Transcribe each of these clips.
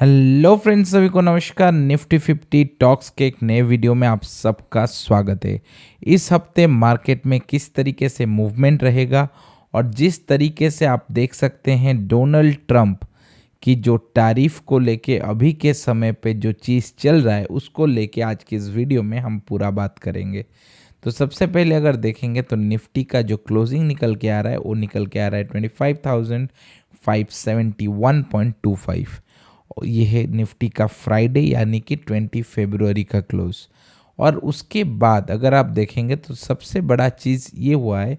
Hello friends, सभी को नमस्कार। निफ्टी 50 टॉक्स के एक नए वीडियो में आप सबका स्वागत है। इस हफ्ते मार्केट में किस तरीके से मूवमेंट रहेगा और जिस तरीके से आप देख सकते हैं डोनाल्ड ट्रंप की जो तारीफ को लेके अभी के समय पे जो चीज़ चल रहा है उसको लेके आज की इस वीडियो में हम पूरा बात करेंगे। तो सबसे पहले अगर देखेंगे तो निफ्टी का जो क्लोजिंग निकल के आ रहा है वो निकल के आ रहा है 25,571.25। ये है निफ्टी का फ्राइडे यानी कि 20 फरवरी का क्लोज। और उसके बाद अगर आप देखेंगे तो सबसे बड़ा चीज़ ये हुआ है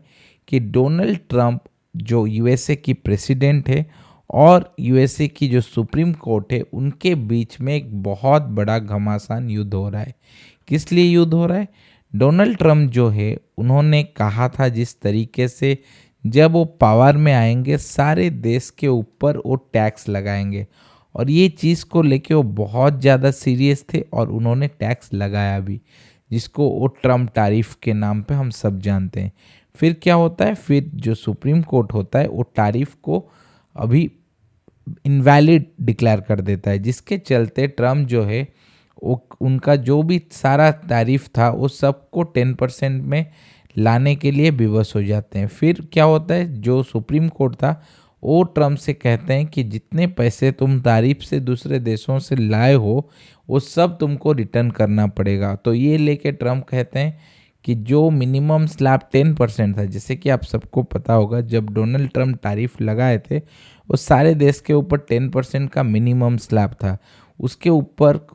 कि डोनाल्ड ट्रंप जो यूएसए की प्रेसिडेंट है और यूएसए की जो सुप्रीम कोर्ट है उनके बीच में एक बहुत बड़ा घमासान युद्ध हो रहा है। किस लिए युद्ध हो रहा है? डोनाल्ड ट्रंप जो है उन्होंने कहा था जिस तरीके से जब वो पावर में आएंगे सारे देश के ऊपर वो टैक्स लगाएंगे, और ये चीज़ को लेके वो बहुत ज़्यादा सीरियस थे और उन्होंने टैक्स लगाया भी, जिसको वो ट्रम्प टैरिफ के नाम पे हम सब जानते हैं। फिर क्या होता है, फिर जो सुप्रीम कोर्ट होता है वो टैरिफ को अभी इनवैलिड डिक्लेयर कर देता है, जिसके चलते ट्रम्प जो है वो उनका जो भी सारा तारीफ था वो सबको 10% में लाने के लिए विवश हो जाते हैं। फिर क्या होता है, जो सुप्रीम कोर्ट था वो ट्रम्प से कहते हैं कि जितने पैसे तुम तारीफ से दूसरे देशों से लाए हो वो सब तुमको रिटर्न करना पड़ेगा। तो ये लेके ट्रम्प कहते हैं कि जो मिनिमम स्लैब 10% था, जैसे कि आप सबको पता होगा जब डोनाल्ड ट्रम्प तारीफ लगाए थे वो सारे देश के ऊपर 10% का मिनिमम स्लैब था। उसके ऊपर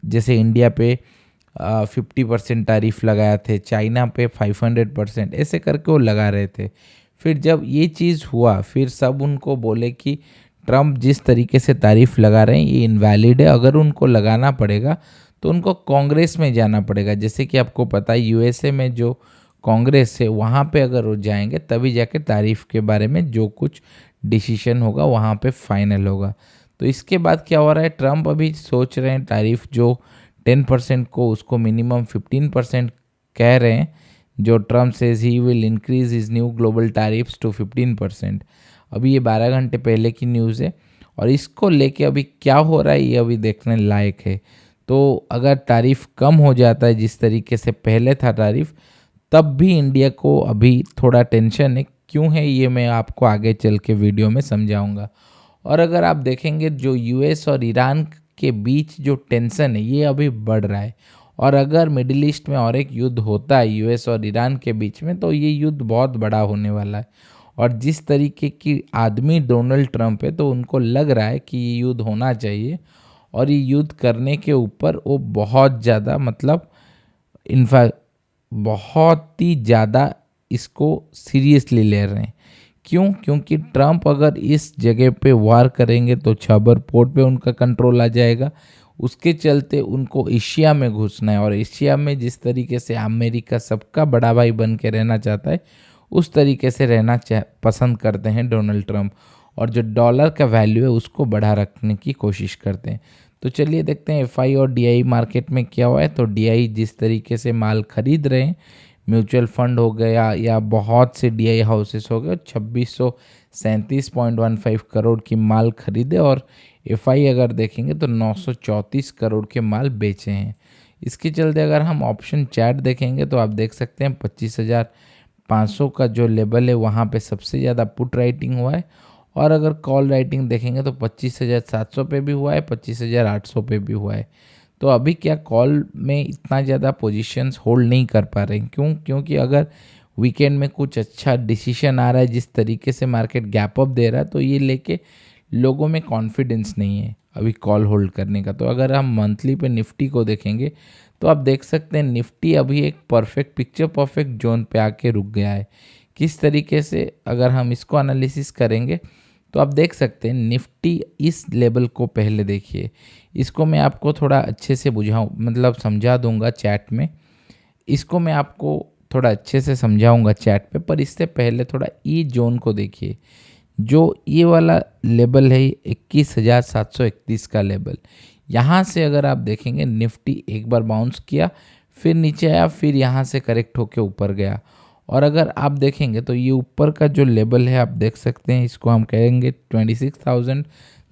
जैसे इंडिया पे 50% तारीफ लगाया थे, चाइना पे 500%, ऐसे करके वो लगा रहे थे। फिर जब ये चीज़ हुआ फिर सब उनको बोले कि ट्रम्प जिस तरीके से तारीफ लगा रहे हैं ये इनवैलिड है, अगर उनको लगाना पड़ेगा तो उनको कांग्रेस में जाना पड़ेगा। जैसे कि आपको पता है यूएसए में जो कांग्रेस है वहाँ पे अगर वो जाएंगे तभी जाके तारीफ के बारे में जो कुछ डिसीजन होगा वहाँ पे फाइनल होगा। तो इसके बाद क्या हो रहा है, ट्रम्प अभी सोच रहे हैं तारीफ जो 10% को उसको मिनिमम 15% कह रहे हैं। जो Trump says he will increase his new global tariffs to 15%। अभी ये 12 घंटे पहले की न्यूज़ है और इसको लेके अभी क्या हो रहा है ये अभी देखने लायक है। तो अगर तारीफ कम हो जाता है जिस तरीके से पहले था तारीफ, तब भी इंडिया को अभी थोड़ा टेंशन है। क्यों है ये मैं आपको आगे चल के वीडियो में समझाऊंगा। और अगर आप देखेंगे जो यूएस और ईरान के बीच जो टेंशन है ये अभी बढ़ रहा है, और अगर मिडिल ईस्ट में और एक युद्ध होता है यूएस और ईरान के बीच में तो ये युद्ध बहुत बड़ा होने वाला है। और जिस तरीके की आदमी डोनाल्ड ट्रंप है तो उनको लग रहा है कि ये युद्ध होना चाहिए, और ये युद्ध करने के ऊपर वो बहुत ज़्यादा मतलब इनफैक्ट बहुत ही ज़्यादा इसको सीरियसली ले रहे हैं। क्यों? क्योंकि ट्रंप अगर इस जगह पे वार करेंगे तो छबर पोर्ट पे उनका कंट्रोल आ जाएगा। उसके चलते उनको एशिया में घुसना है, और एशिया में जिस तरीके से अमेरिका सबका बड़ा भाई बन के रहना चाहता है उस तरीके से रहना पसंद करते हैं डोनाल्ड ट्रंप, और जो डॉलर का वैल्यू है उसको बढ़ा रखने की कोशिश करते हैं। तो चलिए देखते हैं एफआई और डीआई मार्केट में क्या हुआ है। तो डीआई जिस तरीके से माल खरीद रहे हैं, म्यूचुअल फंड हो गया या बहुत से डीआई हाउसेस हो गए, 2637.15 करोड़ की माल खरीदे, और एफआई अगर देखेंगे तो 934 करोड़ के माल बेचे हैं। इसके चलते अगर हम ऑप्शन चार्ट देखेंगे तो आप देख सकते हैं 25,500 का जो लेवल है वहाँ पे सबसे ज़्यादा पुट राइटिंग हुआ है, और अगर कॉल राइटिंग देखेंगे तो 25,700 पे भी हुआ है, 25,800 पे भी हुआ है। तो अभी क्या कॉल में इतना ज़्यादा पोजीशंस होल्ड नहीं कर पा रहे हैं। क्यों? क्योंकि अगर वीकेंड में कुछ अच्छा डिसीजन आ रहा है, जिस तरीके से मार्केट गैप अप दे रहा है, तो ये लेके लोगों में कॉन्फिडेंस नहीं है अभी कॉल होल्ड करने का। तो अगर हम मंथली पे निफ्टी को देखेंगे तो आप देख सकते हैं निफ्टी अभी एक परफेक्ट पिक्चर परफेक्ट जोन पे आके रुक गया है। किस तरीके से अगर हम इसको एनालिसिस करेंगे तो आप देख सकते हैं निफ्टी इस लेवल को पहले देखिए। इसको मैं आपको थोड़ा अच्छे से बुझाऊँ मतलब समझा दूंगा चैट में, इसको मैं आपको थोड़ा अच्छे से समझाऊंगा चैट पे, पर इससे पहले थोड़ा ई जोन को देखिए। जो ये वाला लेवल है 21,731 का लेवल, यहाँ से अगर आप देखेंगे निफ्टी एक बार बाउंस किया, फिर नीचे आया, फिर यहाँ से करेक्ट होके ऊपर गया। और अगर आप देखेंगे तो ये ऊपर का जो लेवल है आप देख सकते हैं, इसको हम कहेंगे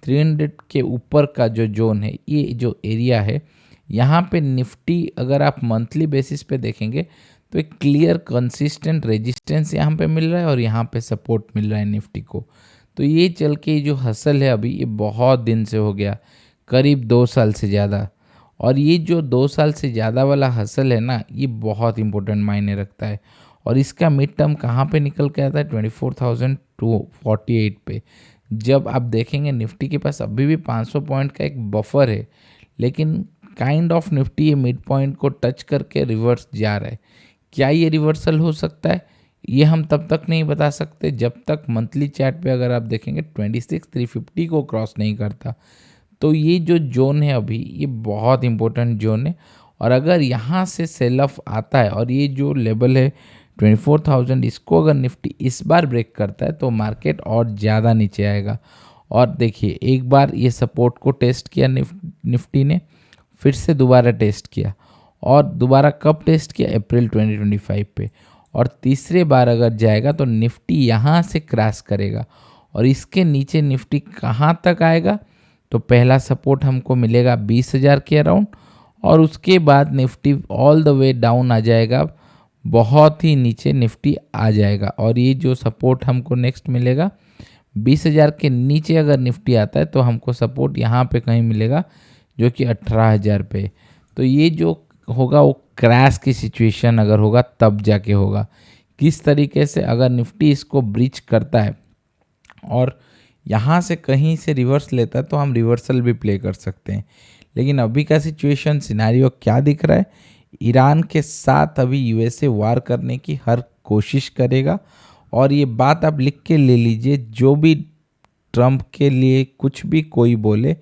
300 के ऊपर का जो जोन है, ये जो एरिया है, यहाँ पे निफ्टी अगर आप मंथली बेसिस पे देखेंगे तो एक क्लियर कंसिस्टेंट रेजिस्टेंस यहाँ पे मिल रहा है और यहाँ पे सपोर्ट मिल रहा है निफ्टी को। तो ये चल के जो हसल है अभी, ये बहुत दिन से हो गया, करीब 2 साल से ज़्यादा। और ये जो 2 साल से ज़्यादा वाला हसल है ना, ये बहुत इंपॉर्टेंट मायने रखता है। और इसका मिड टर्म कहाँ पे निकल के आता है? 24,248 पे। जब आप देखेंगे निफ्टी के पास अभी भी 500 पॉइंट का एक बफर है, लेकिन काइंड ऑफ निफ्टी ये मिड पॉइंट को टच करके रिवर्स जा रहा है। क्या ये रिवर्सल हो सकता है? ये हम तब तक नहीं बता सकते जब तक मंथली चार्ट पे अगर आप देखेंगे 26,350 को क्रॉस नहीं करता। तो ये जो जोन है अभी, ये बहुत इंपॉर्टेंट जोन है। और अगर यहाँ से सेल ऑफ आता है और ये जो लेवल है 24,000, इसको अगर निफ्टी इस बार ब्रेक करता है तो मार्केट और ज़्यादा नीचे आएगा। और देखिए, एक बार ये सपोर्ट को टेस्ट किया निफ्टी ने, फिर से दोबारा टेस्ट किया, और दोबारा कब टेस्ट किया? अप्रैल 2025 पे। और तीसरे बार अगर जाएगा तो निफ्टी यहाँ से क्रॉस करेगा और इसके नीचे निफ्टी कहाँ तक आएगा? तो पहला सपोर्ट हमको मिलेगा 20,000 के अराउंड, और उसके बाद Nifty all the way down आ जाएगा, बहुत ही नीचे निफ्टी आ जाएगा। और ये जो सपोर्ट हमको नेक्स्ट मिलेगा 20,000 के नीचे अगर निफ्टी आता है तो हमको सपोर्ट यहाँ पे कहीं मिलेगा, जो कि 18,000 पे। तो ये जो होगा वो क्रैश की सिचुएशन अगर होगा तब जाके होगा। किस तरीके से? अगर निफ्टी इसको ब्रीच करता है और यहाँ से कहीं से रिवर्स लेता है तो हम रिवर्सल भी प्ले कर सकते हैं। लेकिन अभी का सिचुएशन सिनेरियो क्या दिख रहा है? ईरान के साथ अभी यूएसए वार करने की हर कोशिश करेगा। और ये बात आप लिख के ले लीजिए, जो भी ट्रंप के लिए कुछ भी कोई बोले,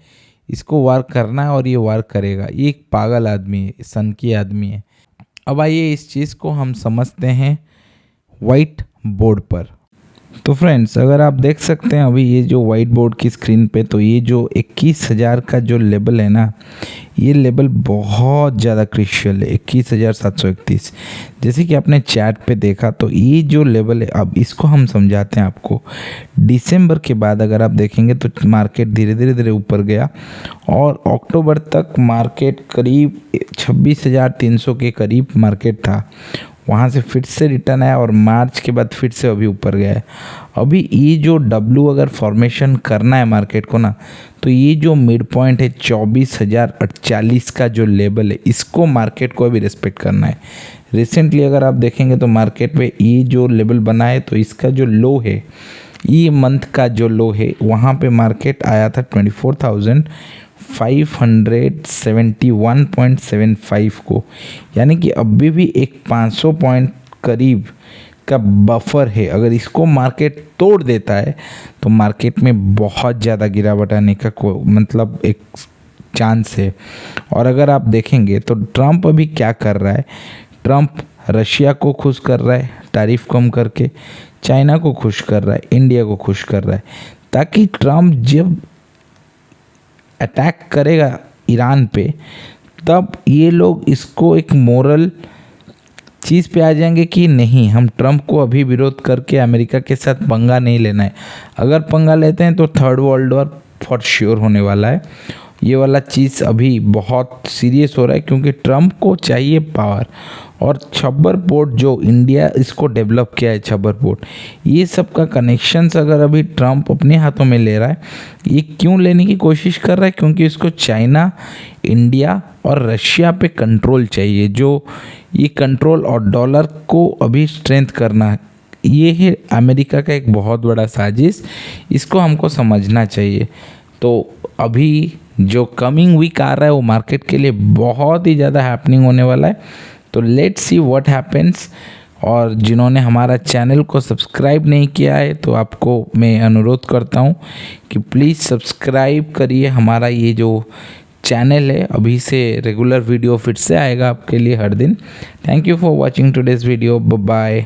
इसको वार करना है और ये वार करेगा। ये एक पागल आदमी है, सनकी आदमी है। अब आइए इस चीज़ को हम समझते हैं वाइट बोर्ड पर। तो फ्रेंड्स, अगर आप देख सकते हैं अभी ये जो वाइट बोर्ड की स्क्रीन पे, तो ये जो 21,000 का जो लेवल है ना, ये लेवल बहुत ज़्यादा क्रिशियल है, 21,731। जैसे कि आपने चैट पे देखा, तो ये जो लेवल है, अब इसको हम समझाते हैं आपको। दिसंबर के बाद अगर आप देखेंगे तो मार्केट धीरे धीरे ऊपर गया और अक्टूबर तक मार्केट करीब 26,300 के करीब मार्केट था। वहाँ से फिर से रिटर्न आया और मार्च के बाद फिर से अभी ऊपर गया है। अभी ये जो डब्ल्यू अगर फॉर्मेशन करना है मार्केट को ना, तो ये जो मिड पॉइंट है 24,048 का जो लेवल है, इसको मार्केट को अभी रिस्पेक्ट करना है। रिसेंटली अगर आप देखेंगे तो मार्केट में ये जो लेवल बना है, तो इसका जो लो है, ये मंथ का जो लो है, वहाँ पे मार्केट आया था 24,571.75 को। यानी कि अभी भी एक 500 पॉइंट करीब का बफर है। अगर इसको मार्केट तोड़ देता है तो मार्केट में बहुत ज़्यादा गिरावट आने का मतलब एक चांस है। और अगर आप देखेंगे तो ट्रंप अभी क्या कर रहा है? ट्रंप रशिया को खुश कर रहा है टैरिफ कम करके, चाइना को खुश कर रहा है, इंडिया को खुश कर रहा है, ताकि ट्रंप जब अटैक करेगा ईरान पे, तब ये लोग इसको एक मोरल चीज़ पे आ जाएंगे कि नहीं, हम ट्रंप को अभी विरोध करके अमेरिका के साथ पंगा नहीं लेना है। अगर पंगा लेते हैं तो third world war for sure होने वाला है। ये वाला चीज़ अभी बहुत सीरियस हो रहा है, क्योंकि ट्रंप को चाहिए पावर। और छब्बर पोर्ट जो इंडिया इसको डेवलप किया है, छब्बर पोर्ट, ये सब का कनेक्शंस अगर अभी ट्रंप अपने हाथों में ले रहा है, ये क्यों लेने की कोशिश कर रहा है? क्योंकि इसको चाइना, इंडिया और रशिया पे कंट्रोल चाहिए। जो ये कंट्रोल और डॉलर को अभी स्ट्रेंथ करना है, ये है अमेरिका का एक बहुत बड़ा साजिश। इसको हमको समझना चाहिए। तो अभी जो कमिंग वीक आ रहा है वो मार्केट के लिए बहुत ही ज़्यादा हैपनिंग होने वाला है। तो लेट्स सी व्हाट हैपेंस। और जिन्होंने हमारा चैनल को सब्सक्राइब नहीं किया है, तो आपको मैं अनुरोध करता हूँ कि प्लीज़ सब्सक्राइब करिए हमारा ये जो चैनल है। अभी से रेगुलर वीडियो फिर से आएगा आपके लिए हर दिन। Thank you for watching today's video. Bye bye.